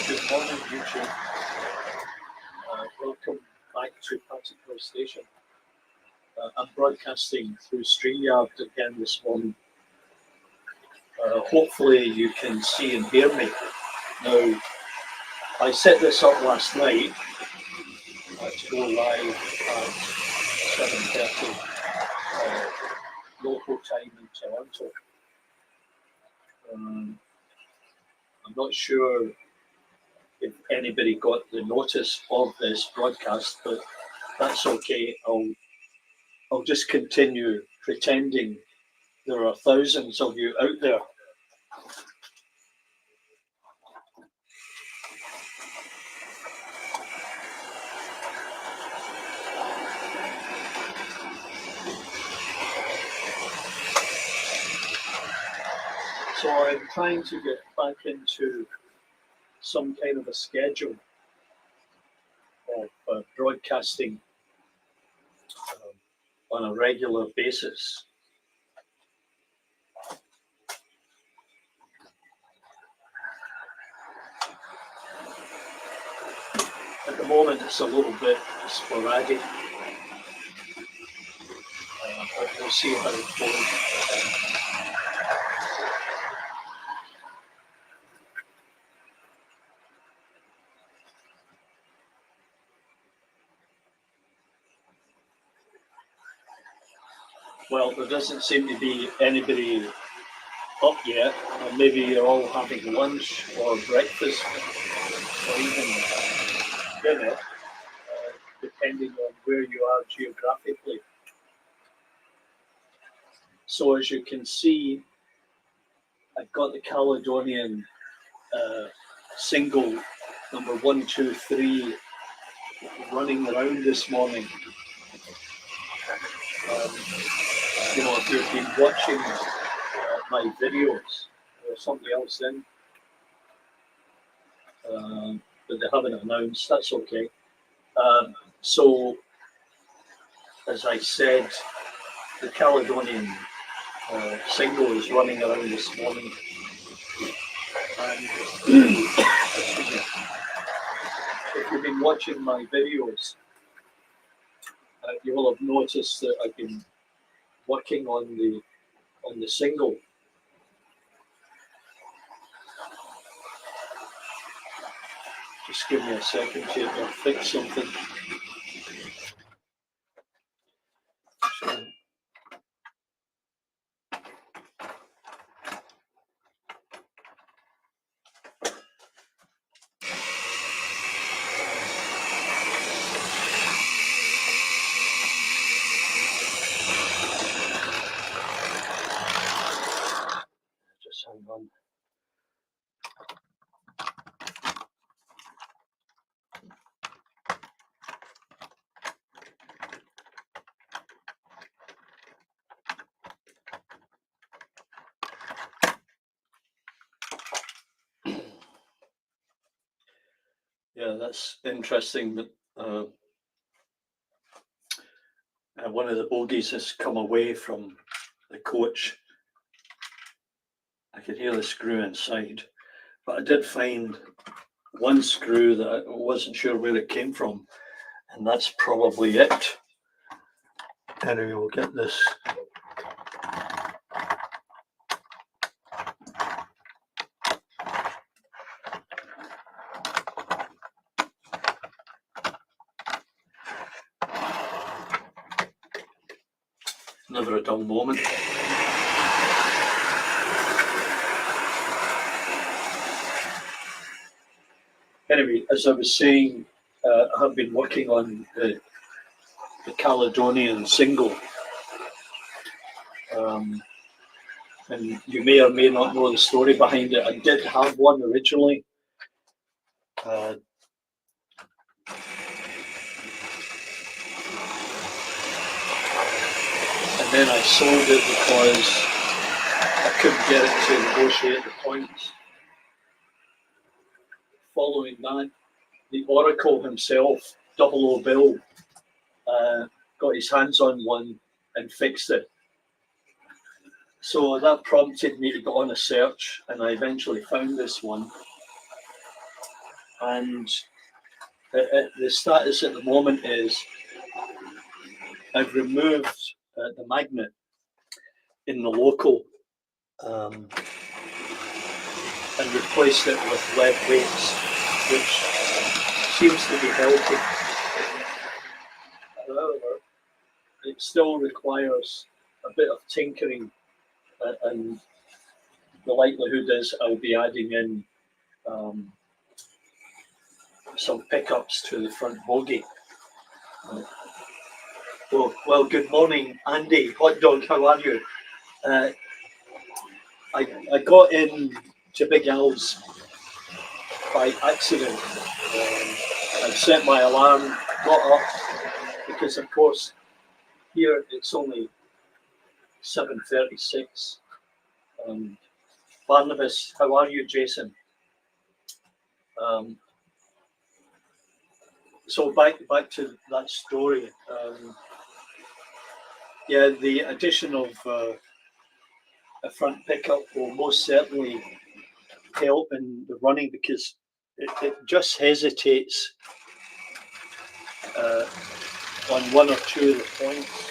Good morning, YouTube. Welcome back to Partickhill Station. I'm broadcasting through Streamyard again this morning. Hopefully you can see and hear me. Now, I set this up last night to go live at 7:30 local time in Toronto. I'm not sure if anybody got the notice of this broadcast, but that's okay. I'll just continue pretending there are thousands of you out there. So I'm trying to get back into some kind of a schedule of broadcasting on a regular basis. At the moment, it's a little bit sporadic. But we'll see how it goes. Well, there doesn't seem to be anybody up yet. Maybe you're all having lunch or breakfast or even dinner, depending on where you are geographically. So as you can see, I've got the Caledonian single number 1, 2, 3 running around this morning. You know, if you've been watching my videos, there's somebody else in, but they haven't announced. That's okay. So, as I said, the Caledonian single is running around this morning. And if you've been watching my videos, you will have noticed that I've been working on the single. Just give me a second here to fix something. So, just hang on. Yeah, that's interesting that one of the bogies has come away from the coach. I could hear the screw inside, but I did find one screw that I wasn't sure where it came from, and that's probably it. Anyway, we'll get this. Never a dull moment. Anyway, as I was saying, I have been working on the Caledonian single. And you may or may not know the story behind it. I did have one originally. And then I sold it because I couldn't get it to negotiate the points. Following that, the Oracle himself, 00 Bill, got his hands on one and fixed it. So that prompted me to go on a search, and I eventually found this one. And the status at the moment is I've removed the magnet in the local and replaced it with lead weights, which seems to be helping. However, it still requires a bit of tinkering, and the likelihood is I'll be adding in some pickups to the front bogie. Well, good morning, Andy. Hot dog, how are you? I got in to Big Al's by accident. I set my alarm, got up, because of course here it's only 7:36. Barnabas, how are you, Jason? So back to that story. Yeah, the addition of a front pickup will most certainly help in the running, because it just hesitates on one or two of the points.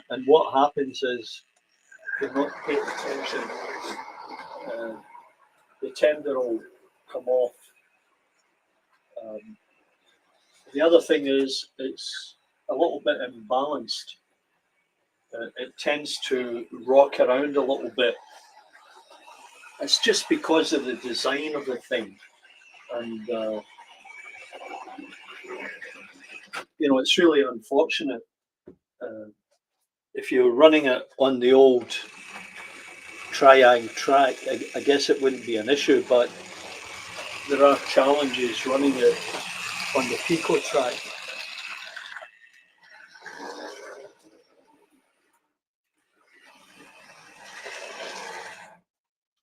And what happens is, if you're not paying attention, the tender will come off. The other thing is, it's a little bit imbalanced. It tends to rock around a little bit. It's just because of the design of the thing. And, it's really unfortunate. If you're running it on the old triang track, I guess it wouldn't be an issue, but there are challenges running it on the Pico track.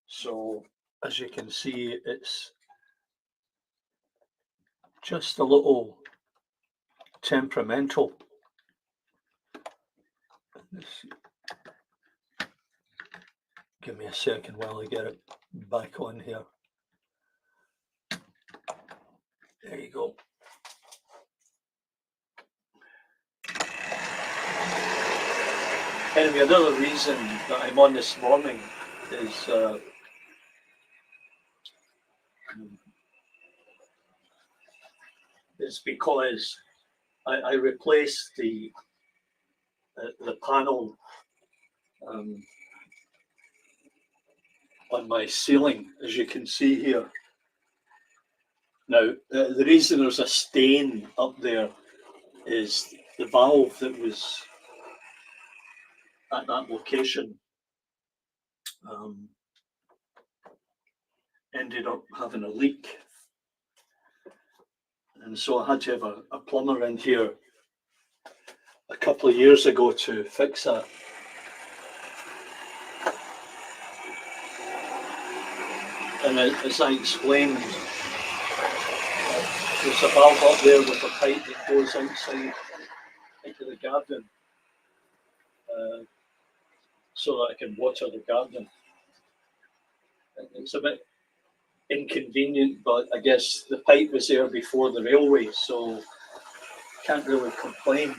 So, as you can see, it's just a little temperamental. Let's see. Give me a second while I get it back on here. There you go. Anyway, another reason that I'm on this morning is because I replaced the panel on my ceiling, as you can see here. Now, the reason there's a stain up there is the valve that was at that location ended up having a leak. And so I had to have a plumber in here a couple of years ago to fix that. And as I explained, there's a valve up there with a pipe that goes outside into the garden, so that I can water the garden. It's a bit inconvenient, but I guess the pipe was there before the railway, so can't really complain.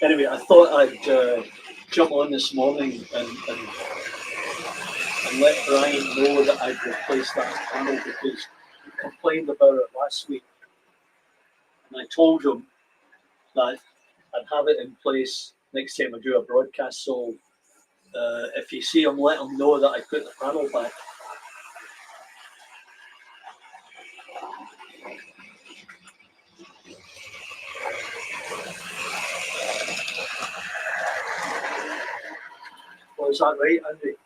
Anyway, I thought I'd jump on this morning and let Brian know that I'd replaced that panel, because he complained about it last week. And I told him that I'd have it in place next time I do a broadcast. So if you see him, let him know that I put the panel back. Well, is that right, Andy?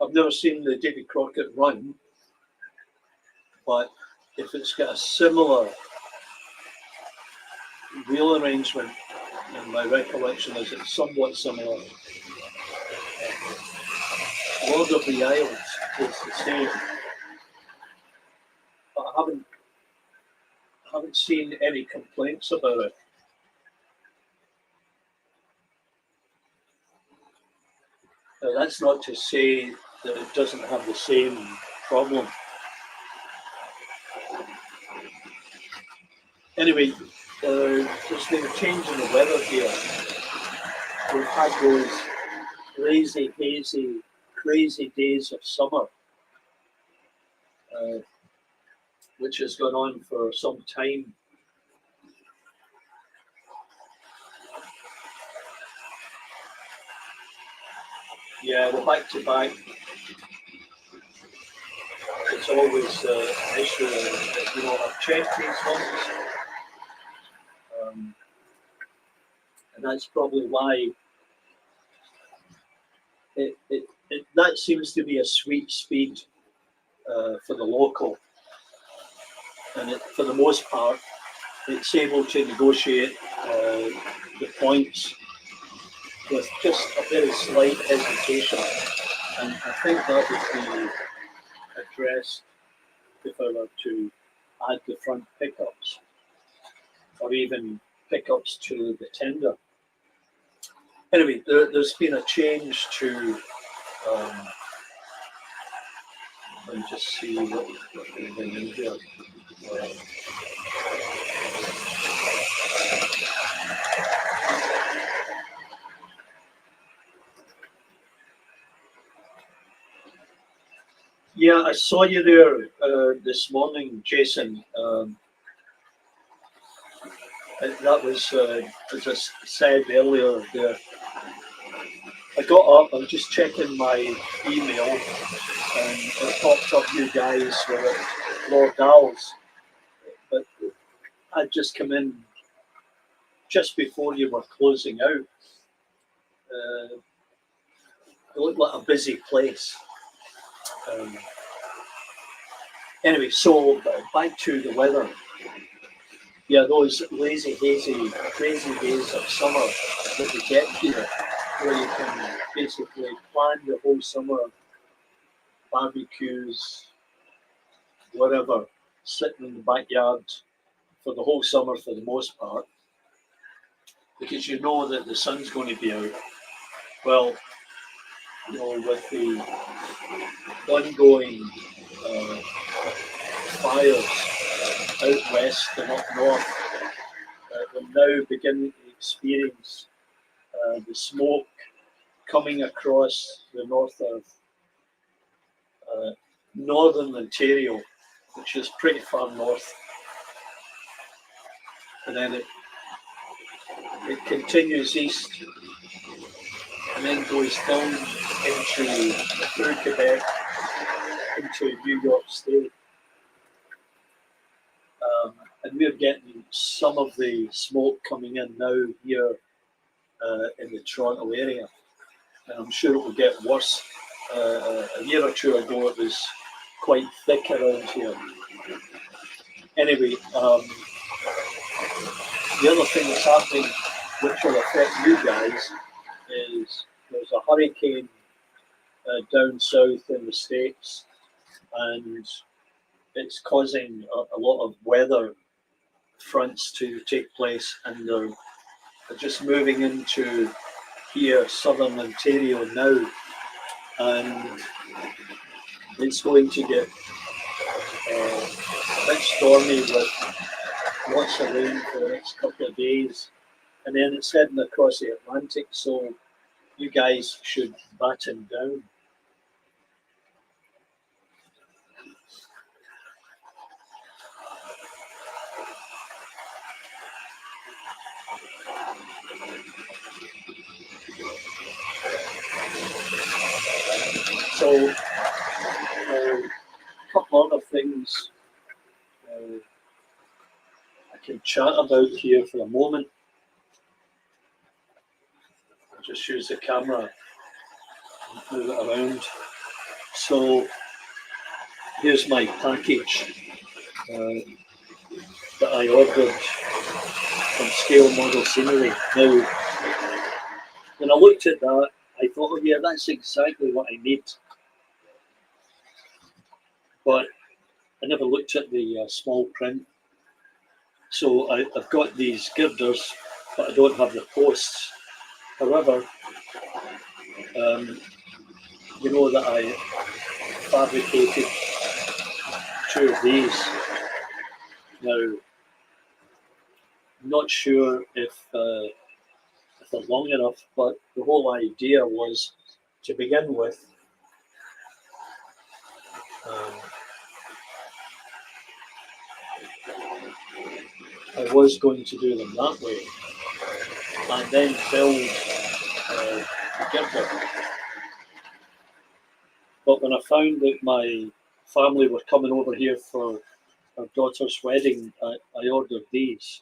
I've never seen the Davy Crockett run, but if it's got a similar wheel arrangement, and my recollection is it's somewhat similar. Lord of the Isles is the same, but I haven't seen any complaints about it. Now, that's not to say that it doesn't have the same problem. Anyway, there's been a change in the weather here. We've had those lazy, hazy, crazy days of summer, which has gone on for some time. Yeah, the back-to-back, it's always an issue. I've checked these ones, and that's probably why that seems to be a sweet speed for the local, and for the most part, it's able to negotiate the points with just a very slight hesitation, and I think that would be addressed if I were to add the front pickups, or even pickups to the tender. Anyway, there's been a change to. Let me just see what we've been in here. Yeah, I saw you there this morning, Jason. That was, as I said earlier, I got up, I'm just checking my email, and it popped up you guys were at Lord Dal's. But I'd just come in just before you were closing out. It looked like a busy place. Anyway, so back to the weather. Yeah, those lazy, hazy, crazy days of summer that we get here, where you can basically plan the whole summer, barbecues, whatever, sitting in the backyard for the whole summer for the most part, because you know that the sun's going to be out. Well, with the ongoing fires out west and up north, we're now beginning to experience the smoke coming across the north of northern Ontario, which is pretty far north, and then it continues east and then goes down into through Quebec into New York State. And we're getting some of the smoke coming in now here in the Toronto area, and I'm sure it will get worse. A year or two ago, it was quite thick around here. Anyway, the other thing that's happening, which will affect you guys, is there's a hurricane down south in the States, and it's causing a lot of weather fronts to take place, and they're just moving into here, southern Ontario now, and it's going to get a bit stormy with lots of rain for the next couple of days, and then it's heading across the Atlantic, so you guys should batten down. So, a couple other things I can chat about here for a moment. I'll just use the camera and move it around. So, here's my package that I ordered from Scale Model Scenery. Now, when I looked at that, I thought, oh yeah, that's exactly what I need. But I never looked at the small print. So I've got these girders, but I don't have the posts. However, you know that I fabricated 2 of these. Now, I'm not sure if they're long enough, but the whole idea was, to begin with, I was going to do them that way, and then build the girder. But when I found that my family were coming over here for our daughter's wedding, I ordered these.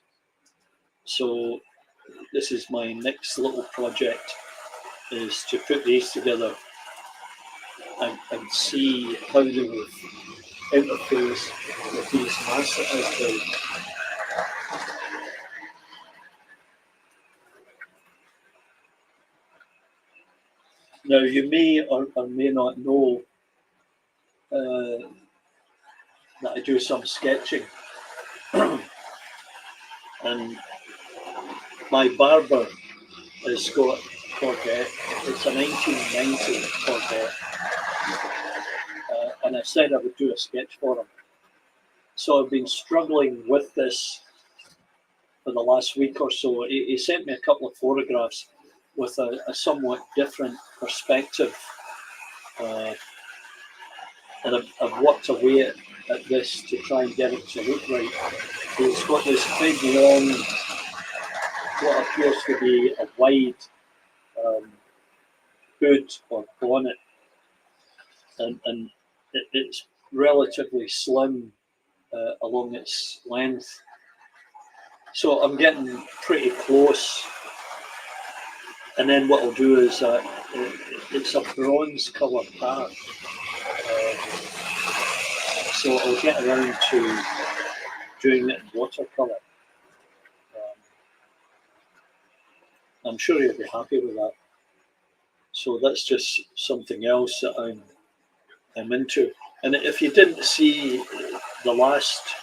So this is my next little project, is to put these together and see how they would interface with these masks that I've built. Now, you may or may not know that I do some sketching. And my barber has got Corvette. It's a 1990 Corvette. And I said I would do a sketch for him. So I've been struggling with this for the last week or so. He sent me a couple of photographs with a somewhat different perspective. And I've worked away at this to try and get it to look right. It's got this big, long, what appears to be a wide hood or bonnet, and it's relatively slim along its length. So I'm getting pretty close. And then what I'll do is, it's a bronze colour path. So I'll get around to doing it in watercolour. I'm sure you'll be happy with that. So that's just something else that I'm into. And if you didn't see the last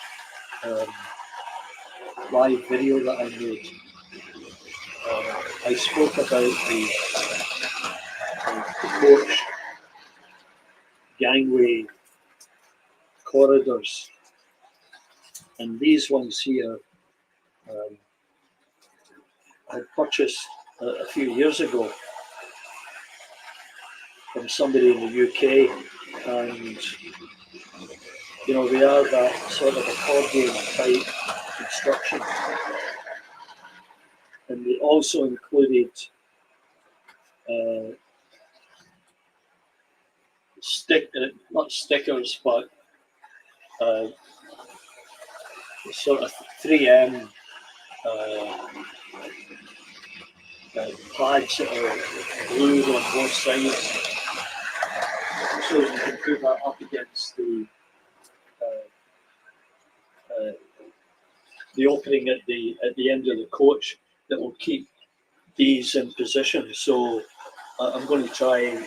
live video that I made, I spoke about the coach gangway corridors, and these ones here I purchased a few years ago from somebody in the UK, and you know, they are that sort of accordion type construction, and they also included not stickers, but sort of 3M pads that are glued on both sides, so you can put that up against the opening at the end of the coach that will keep these in position. So I'm going to try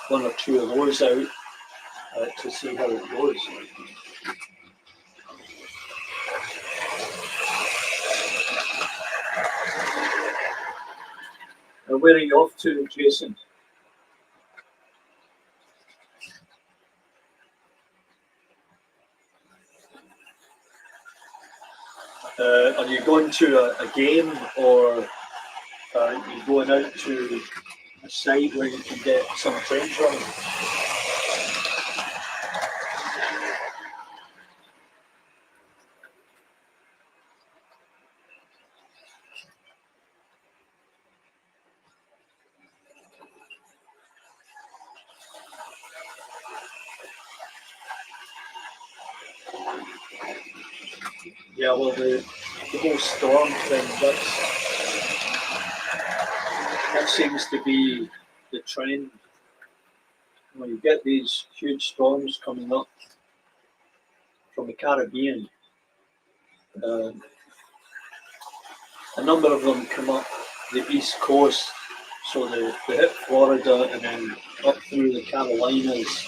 1 or 2 of those out to see how it goes. And where are you off to, Jason? Are you going to a game, or are you going out to a site where you can get some trains running? Yeah, well, the whole storm thing, that seems to be the trend. When you get these huge storms coming up from the Caribbean, a number of them come up the east coast, so they hit Florida and then up through the Carolinas,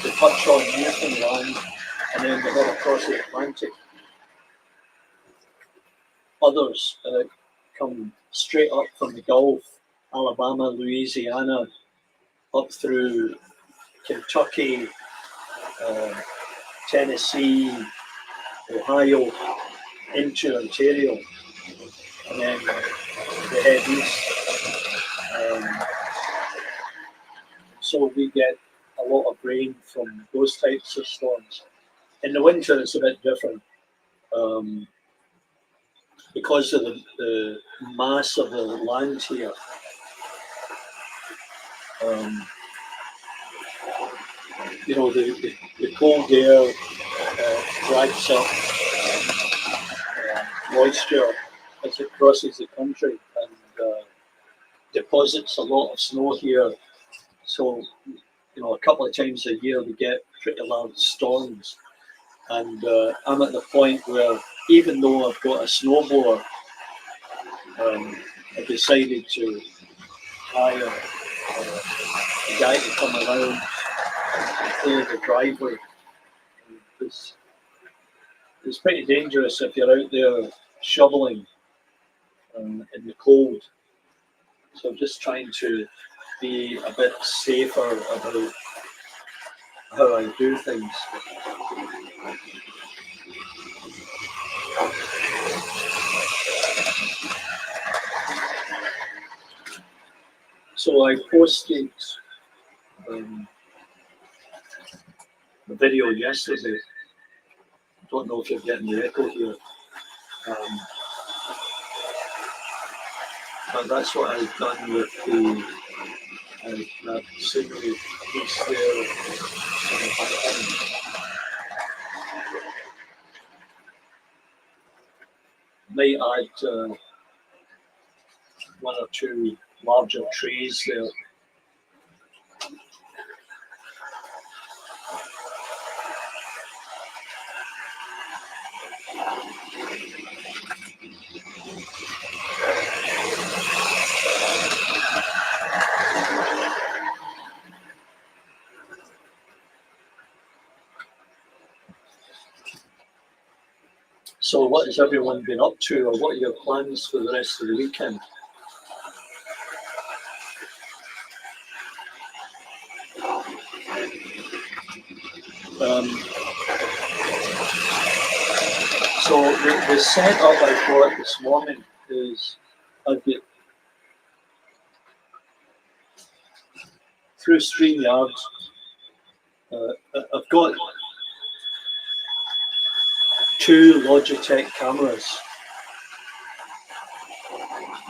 they touch on Newfoundland, and then they head across the Atlantic. others come straight up from the Gulf, Alabama, Louisiana, up through Kentucky, Tennessee, Ohio, into Ontario, and then they head east. So we get a lot of rain from those types of storms. In the winter, it's a bit different. Because of the mass of the land here, the cold air drags up moisture as it crosses the country and deposits a lot of snow here. So, a couple of times a year we get pretty large storms. And I'm at the point where, even though I've got a snowblower, I decided to hire a guy to come around and clear the driveway. It's pretty dangerous if you're out there shoveling in the cold. So I'm just trying to be a bit safer about how I do things. So I posted the video yesterday. I don't know if you're getting the echo here. But that's what I've done with that scenery piece there in the background. Might add one or two larger trees there. So what has everyone been up to, or what are your plans for the rest of the weekend? So the setup I've got this morning is I've got through Streamyard. I've got two Logitech cameras,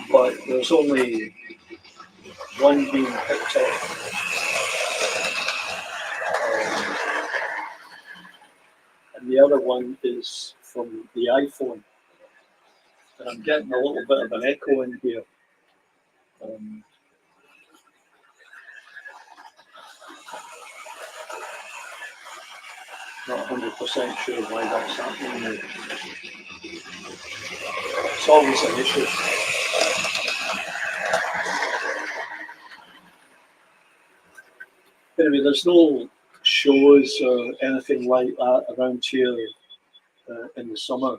but there's only one being picked up. And the other one is from the iPhone. And I'm getting a little bit of an echo in here. Not 100% sure why that's happening. It's always an issue. Anyway, there's no shows or anything like that around here in the summer.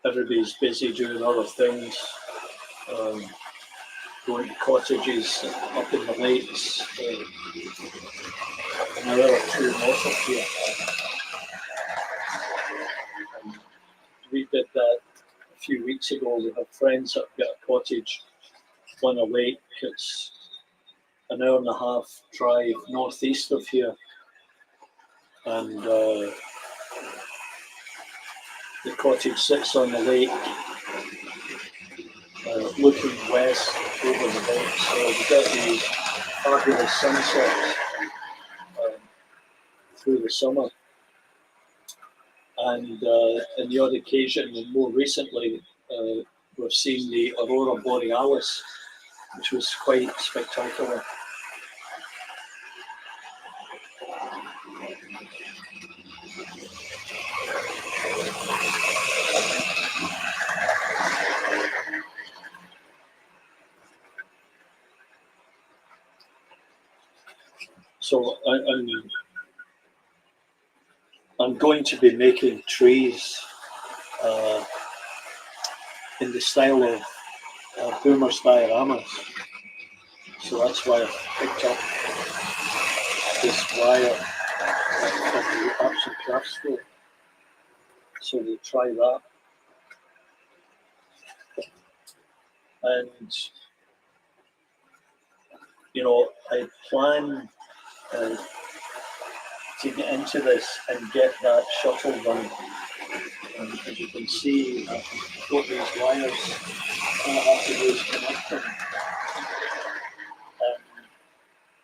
Everybody's busy doing other things, going to cottages up in the lakes, an hour or two north of here. We did that a few weeks ago. We have friends that have got a cottage on a lake. It's an hour and a half drive northeast of here, and the cottage sits on the lake, looking west over the lake. So we get these fabulous sunsets through the summer, and on the odd occasion, and more recently, we've seen the aurora borealis, which was quite spectacular. So I'm going to be making trees in the style of Boomer's dioramas. So that's why I've picked up this wire from the arts and crafts store. So we'll try that. And, you know, I plan to get into this and get that shuttle running. And as you can see, I've got these wires. All I have to do is connect them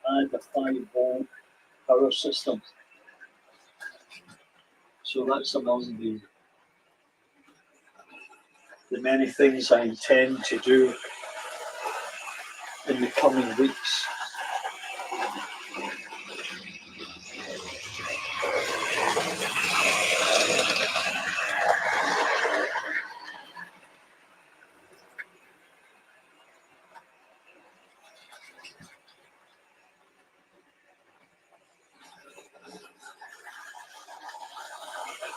and add a 5-volt power system. So that's among the many things I intend to do in the coming weeks.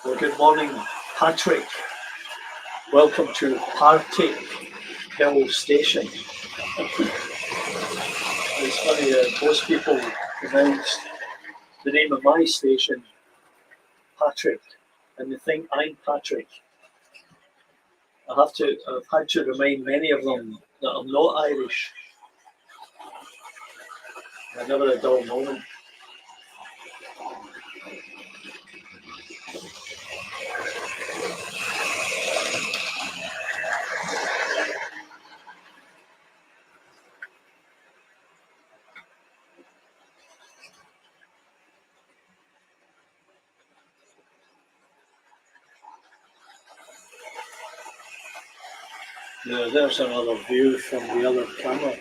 Well, good morning, Patrick. Welcome to Partickhill Station. It's funny, most people pronounce the name of my station Patrick, and they think I'm Patrick. I've had to remind many of them that I'm not Irish. Never a dull moment. Yeah, there's another view from the other camera.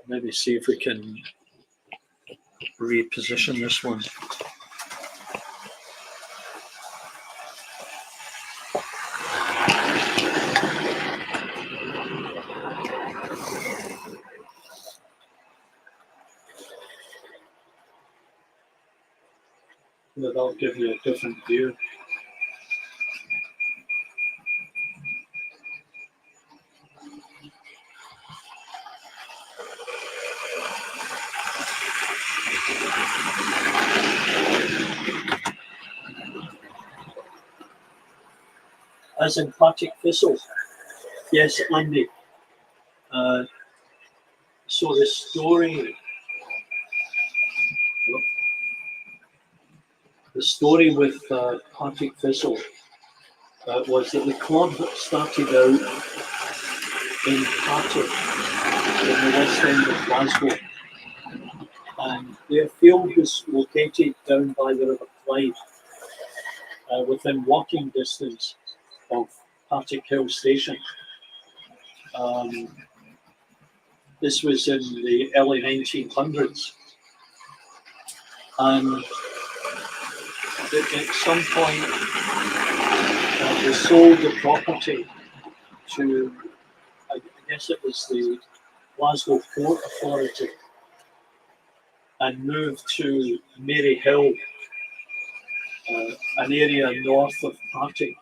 Maybe see if we can reposition this one. That'll give you a different view. As in Partickhill. Yes, Andy. So the story with Partickhill was that the club started out in Partick, in the west end of Glasgow, and their field was located down by the River Clyde, within walking distance of Partickhill Station. This was in the early 1900s, and at some point they sold the property to, I guess it was the Glasgow Port Authority, and moved to Maryhill, an area north of Partick,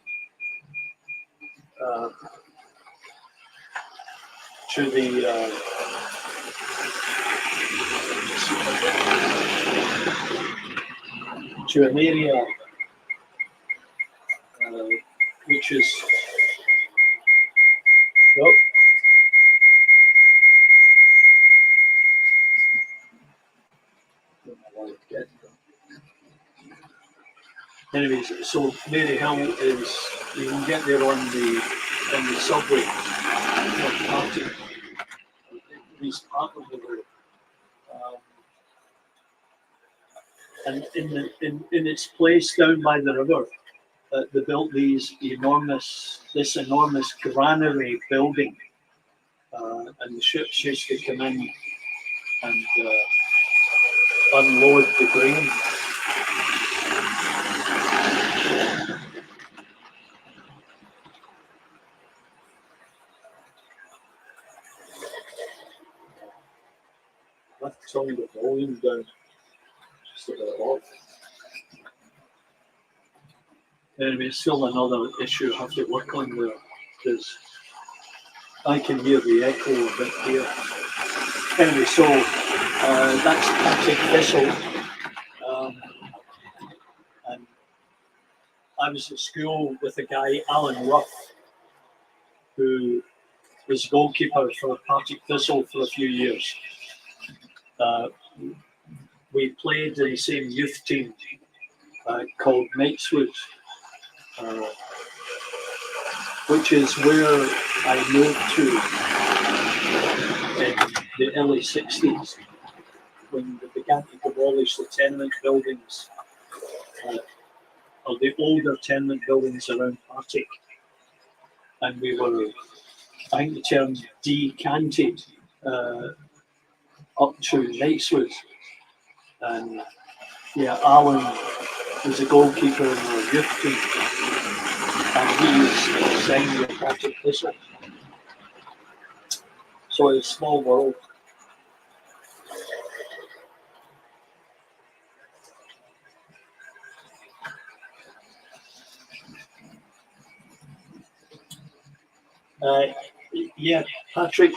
to the to an area which is anyways, so Maryhill is, you can get there on the subway from Partick, at least part of the road. And in its place down by the river, they built this enormous granary building, and the ships used to come in and unload the grain. turn the volume down just a bit off. Anyway, it's still another issue I have to work on there, because I can hear the echo a bit here. Anyway, so that's Partickhill. And I was at school with a guy, Alan Ruff, who was goalkeeper for Partickhill for a few years. We played in the same youth team called Knightswood, which is where I moved to in the early 60s, when they began to demolish the tenement buildings, or the older tenement buildings around Partick. And we were, I think the term decanted up to Knightswood. And yeah, Alan was a goalkeeper in our youth team, and he was signed with Partickhill. So it's a small world. Yeah, Patrick,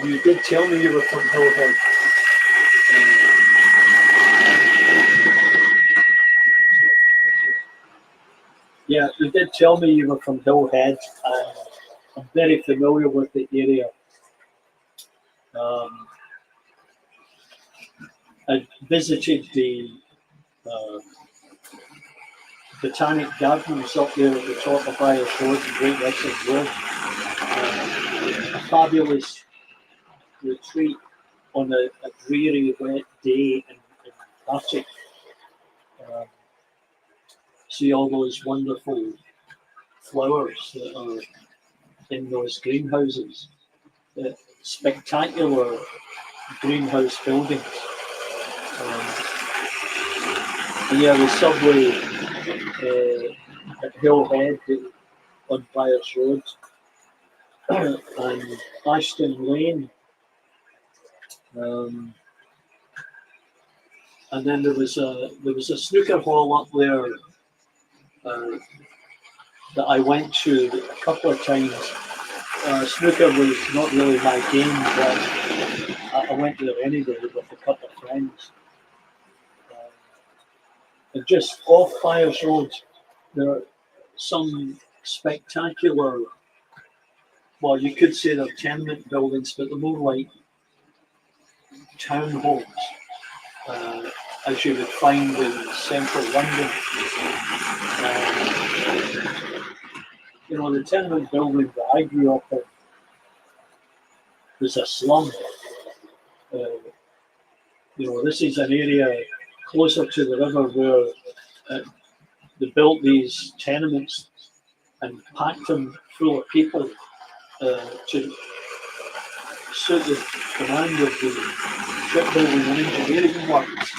you did tell me you were from Hillhead. Yeah, you did tell me you were from Hillhead, and I'm very familiar with the area. I visited the Botanic Gardens up there at the top of Irish Road and Great Western Road. A fabulous retreat on a dreary, wet day in Partick. See all those wonderful flowers that are in those greenhouses. Spectacular greenhouse buildings. And yeah, the subway at Hillhead on Byers Road and Ashton Lane. And then there was a snooker hall up there that I went to a couple of times. Snooker was not really my game, but I went there anyway with a couple of friends. And just off Byers Road, there are some spectacular, well, you could say they're tenement buildings, but they're more like townhomes, as you would find in central London. You know, the tenement building that I grew up in was a slum. You know, this is an area closer to the river where they built these tenements and packed them full of people to suit the demand of the shipbuilding and engineering works.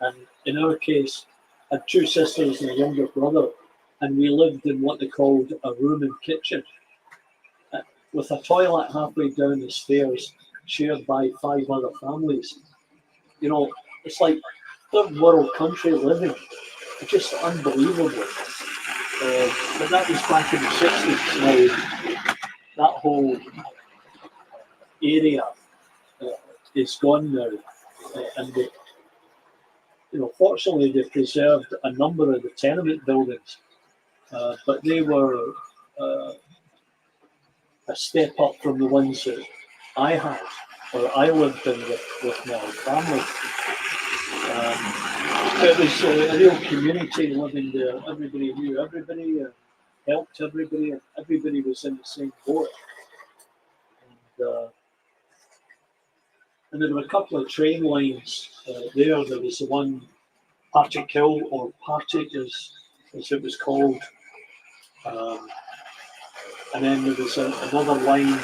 And in our case, I had two sisters and a younger brother, and we lived in what they called a room and kitchen, with a toilet halfway down the stairs, shared by 5 other families. You know, it's like third world country living. It's just unbelievable. But that was back in the 60s. Now, that whole area is gone now. And they, you know, fortunately, they preserved a number of the tenement buildings, but they were a step up from the ones that I had, or I lived in with my family. It was a real community living there. Everybody knew everybody, helped everybody, and everybody was in the same boat. And there were a couple of train lines there. There was the one, Partickhill, or Partick as it was called. And then there was another line,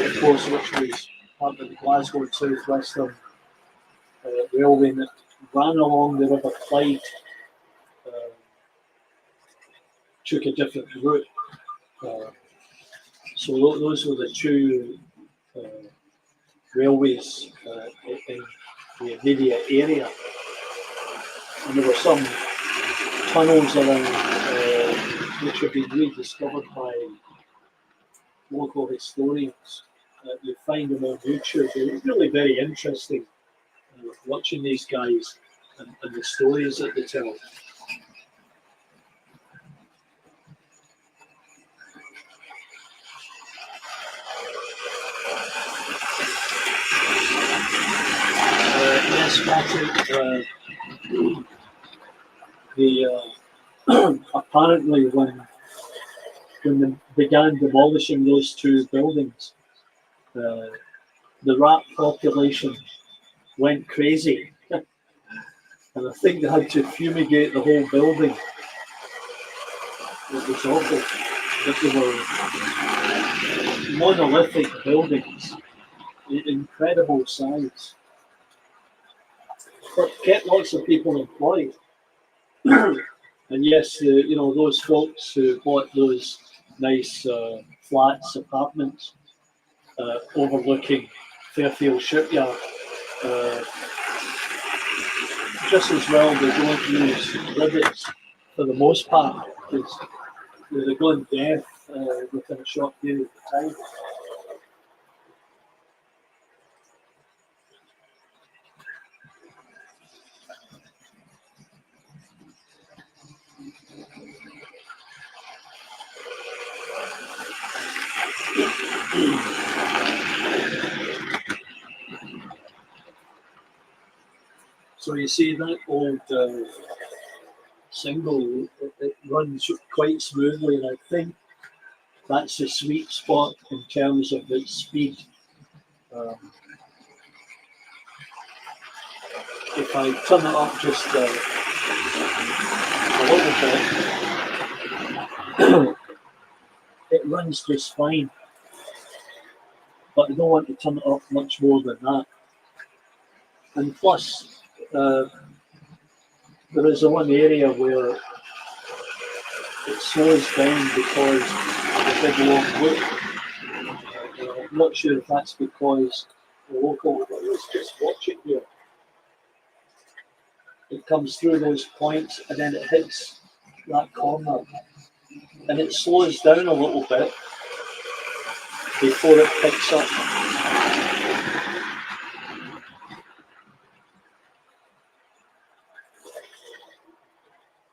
of course, which was part of the Glasgow and South Western Railway that ran along the River Clyde, took a different route. So those were the two railways in the immediate area. And there were some tunnels around which have been rediscovered by local historians. You find them on YouTube. It's really very interesting watching these guys and the stories that they tell. Yes, Patrick, apparently when they began demolishing those two buildings, the rat population went crazy. And I think they had to fumigate the whole building. It was awful. But they were monolithic buildings, incredible size. But kept lots of people employed. And yes, those folks who bought those nice flats, apartments overlooking Fairfield Shipyard, just as well they don't use rivets for the most part, because they're going deaf within a short period of time. So you see that old single, it runs quite smoothly, and I think that's the sweet spot in terms of its speed. If I turn it up just a little bit, it runs just fine. But I don't want to turn it up much more than that. And plus, there is one area where it slows down because the big long loop. I'm not sure if that's because the local, let's just watch it here. It comes through those points and then it hits that corner. And it slows down a little bit before it picks up.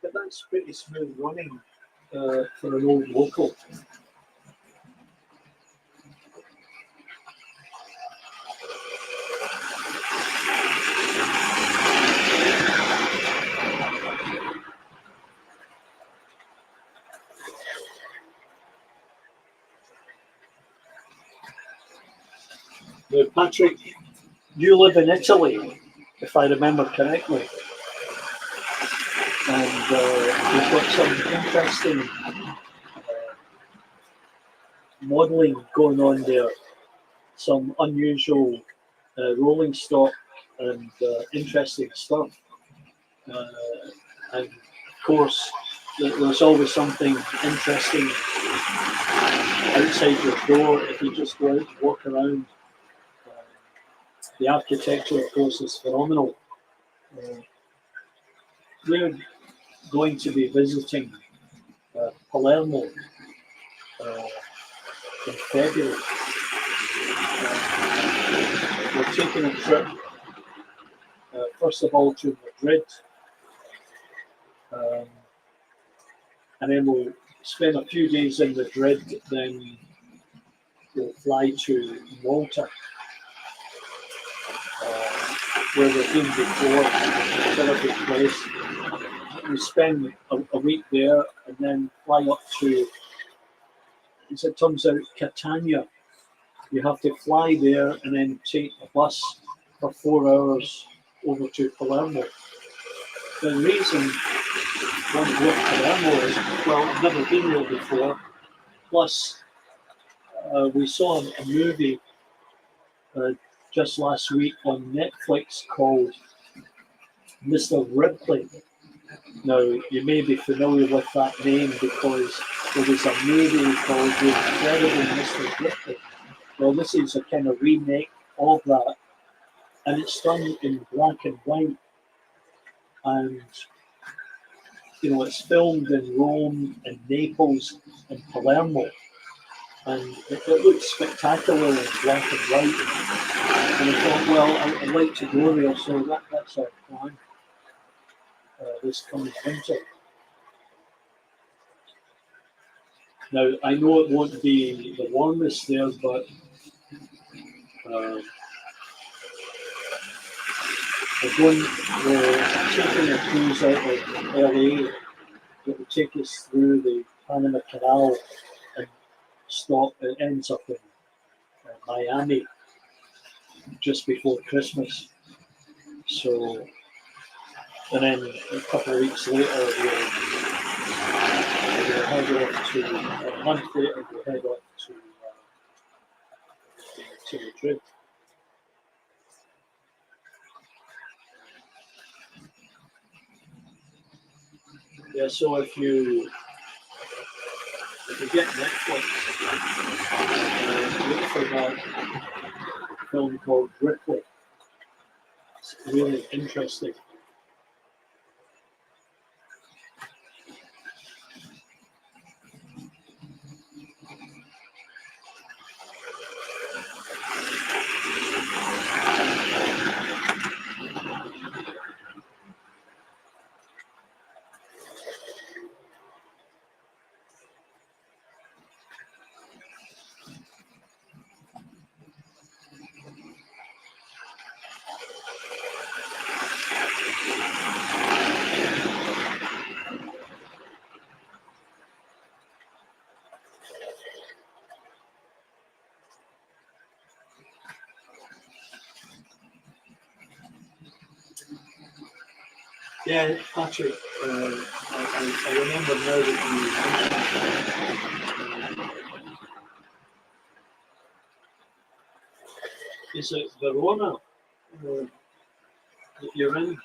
But that's pretty smooth running for an old local. Now, Patrick, you live in Italy, if I remember correctly. And you've got some interesting modelling going on there, some unusual rolling stock and interesting stuff. And of course, there's always something interesting outside your door if you just go out and walk around. The architecture, of course, is phenomenal. We're going to be visiting Palermo in February. We're taking a trip, first of all, to Madrid, and then we'll spend a few days in Madrid, then we'll fly to Malta, where we've been before, a terrific place. We spend a week there and then fly up to, as it turns out, Catania. You have to fly there and then take a bus for 4 hours over to Palermo. The reason I want to go to Palermo is, well, I've never been there before. Plus, we saw a movie just last week on Netflix called Mr. Ripley. Now, you may be familiar with that name because there was a movie called The Incredible Mr. Ripley. Well, this is a kind of remake of that, and it's done in black and white. And, you know, it's filmed in Rome and Naples and Palermo. And it looks spectacular in black and white. And I thought, well, I'd like to go there, so that's our plan this coming winter. Now, I know it won't be the warmest there, but we're taking a cruise out of LA that will take us through the Panama Canal and stop. It ends up in Miami just before Christmas. So, and then a couple of weeks later, we'll head off to a month later. We'll head off to Madrid. Yeah, so if you get Netflix, look for that film called Ripley. It's really interesting. Yeah, Patrick, I remember now that you is it Verona that you're in?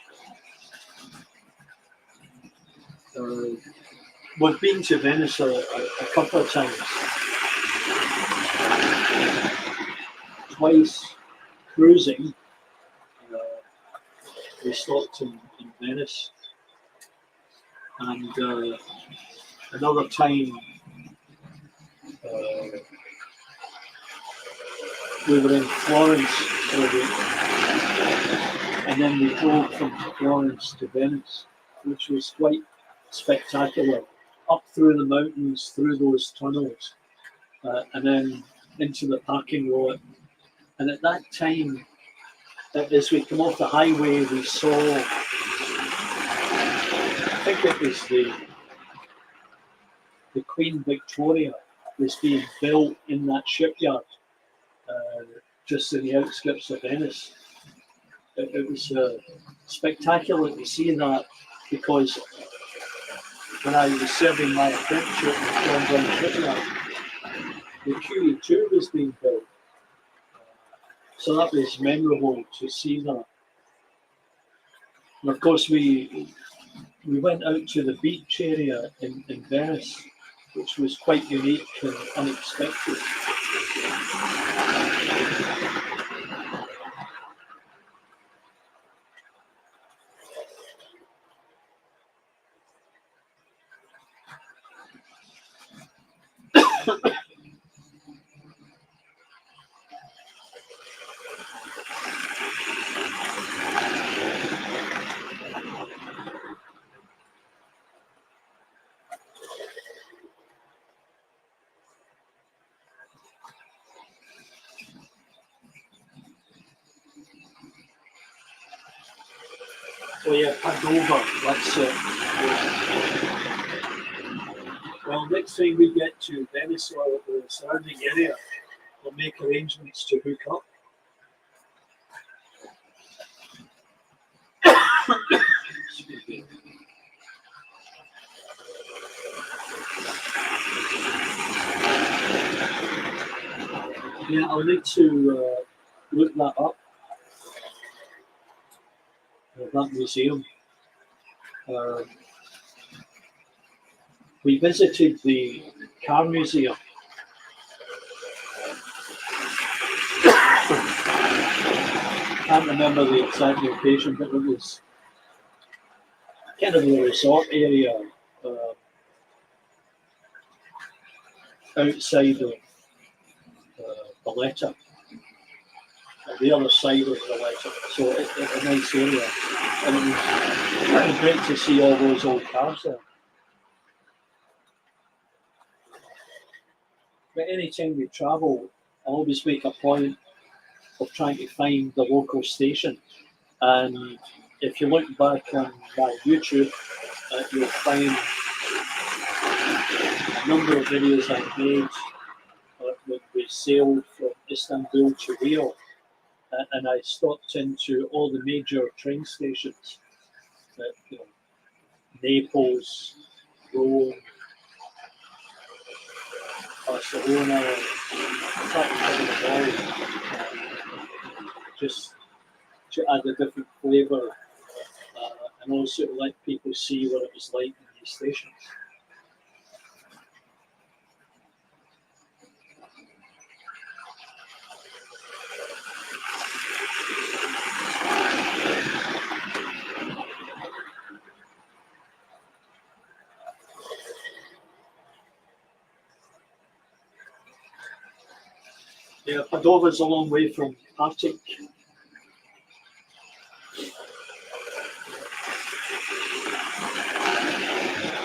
We've been to Venice a couple of times. Twice cruising. We stopped in Venice. And another time we were in Florence for a week. And then we drove from Florence to Venice, which was quite spectacular. Up through the mountains, through those tunnels, and then into the parking lot. And at that time, as we come off the highway, we saw, I think it was the Queen Victoria was being built in that shipyard, just in the outskirts of Venice. It was spectacular to see that, because when I was serving my apprenticeship in Clonbrine Shipyard, the QE2 was being built. So that was memorable to see that. And of course, we went out to the beach area in Venice, which was quite unique and unexpected. Oh yeah, Padova, that's it. Well, next time we get to Venice or the surrounding area, we'll make arrangements to hook up. Yeah, I'll need to look that up. That museum. We visited the car museum. Can't remember the exact location, but it was kind of the resort area outside of Valletta, on the other side of Valletta. So it's a nice area, and it was great to see all those old cars there. But anytime we travel, I always make a point of trying to find the local station. And if you look back on my YouTube, you'll find a number of videos I made when we sailed from Istanbul to Rio. And I stopped into all the major train stations, Naples, Rome, Barcelona, just to add a different flavour, and also to let people see what it was like in these stations. Yeah, Padova's a long way from Partick.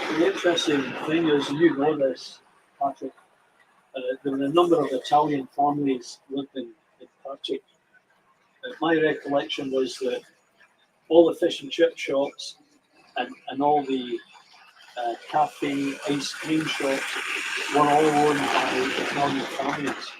The interesting thing is, you know this, Patrick, there were a number of Italian families lived in Partick. My recollection was that all the fish and chip shops and all the cafe, ice cream shops were all owned by Italian families.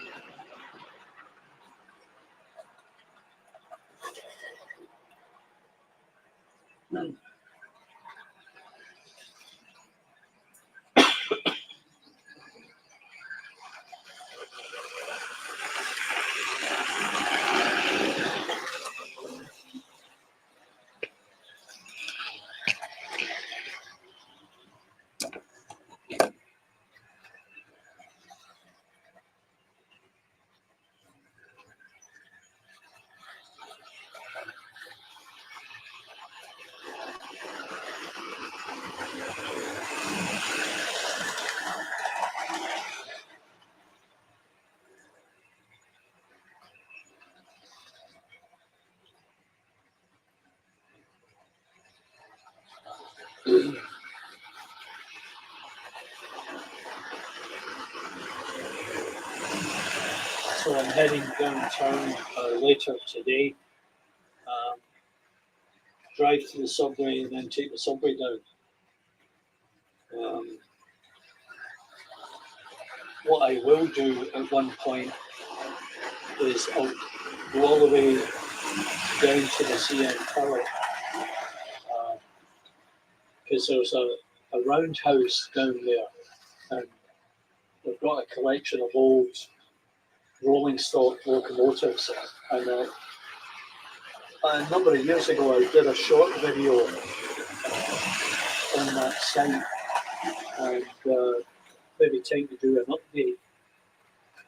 So I'm heading downtown later today. Drive to the subway and then take the subway down. What I will do at one point is I'll go all the way down to the CN Tower, because there's a roundhouse down there, and we've got a collection of old rolling stock locomotives. And a number of years ago, I did a short video on that site, and maybe time to do an update.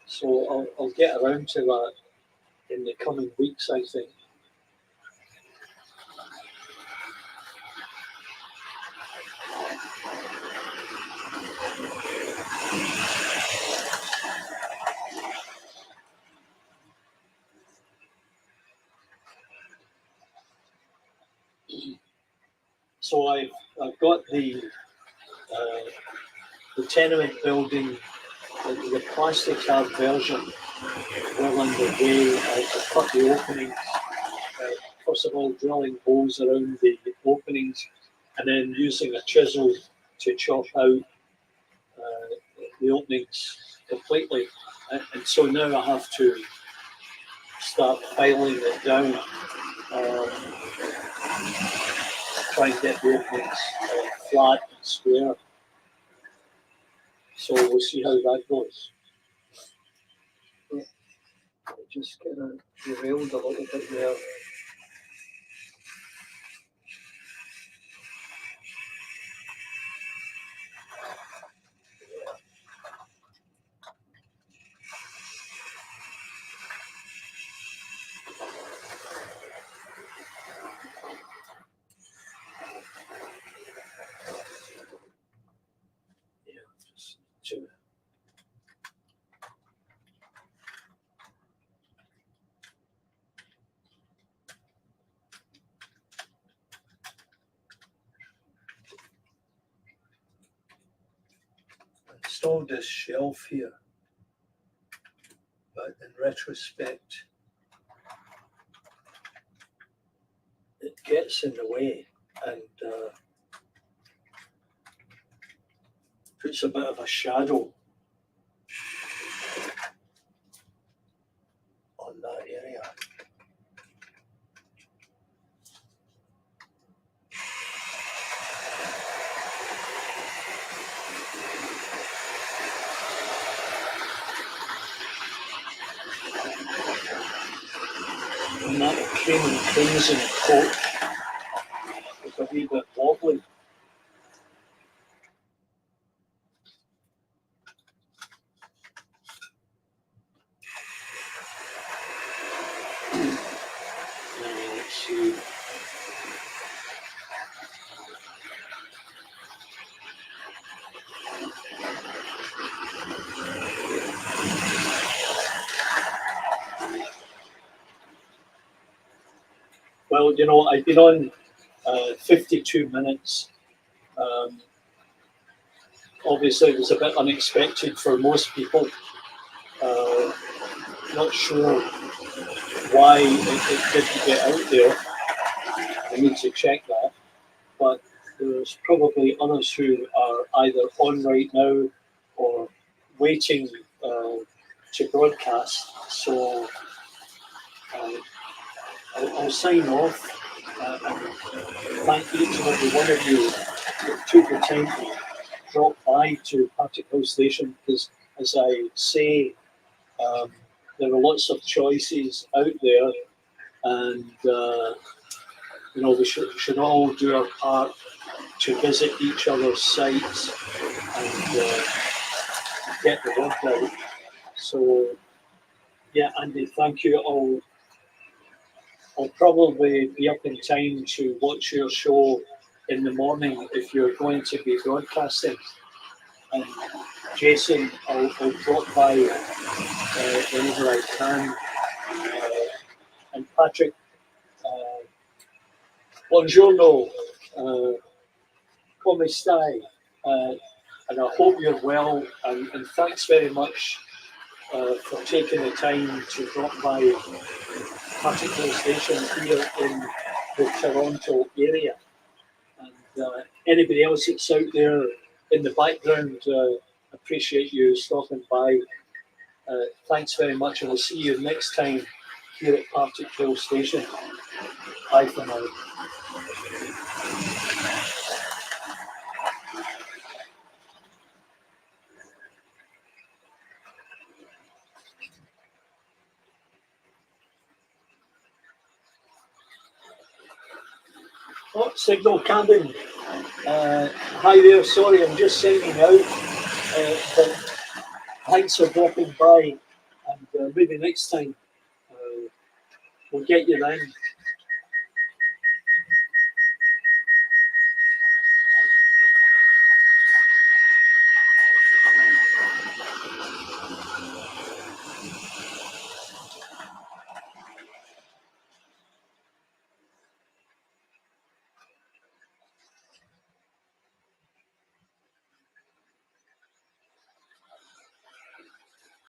So I'll get around to that in the coming weeks, I think. So I've got the tenement building, the plastic card version, well underway. I've cut the openings. First of all, drilling holes around the openings, and then using a chisel to chop out the openings completely. And so now I have to start filing it down, try and get the openings flat and square. So we'll see how that goes. Just kind of derailed a little bit there. installed this shelf here, but in retrospect, it gets in the way and puts a bit of a shadow on that area. And that cream and crimson coat is a wee bit wobbly. Let's see. Well, you know, I've been on 52 minutes. Obviously, it was a bit unexpected for most people. Not sure why it didn't get out there. I need to check that. But there's probably others who are either on right now or waiting to broadcast. So I'll sign off and thank each and every one of you that took the time to drop by to Partickhill Station, because as I say, there are lots of choices out there, and you know, we should all do our part to visit each other's sites and get the word out. So yeah, Andy, thank you. I'll probably be up in time to watch your show in the morning if you're going to be broadcasting. And Jason, I'll drop by whenever I can. And Patrick, buongiorno, come stai? And I hope you're well. And thanks very much for taking the time to drop by Partickhill Station here in the Toronto area. And anybody else that's out there in the background, appreciate you stopping by. Thanks very much, and we'll see you next time here at Partickhill Station. Bye for now. Oh, signal cabin. Hi there, sorry, I'm just signing out. But thanks for dropping by, and maybe next time we'll get you then.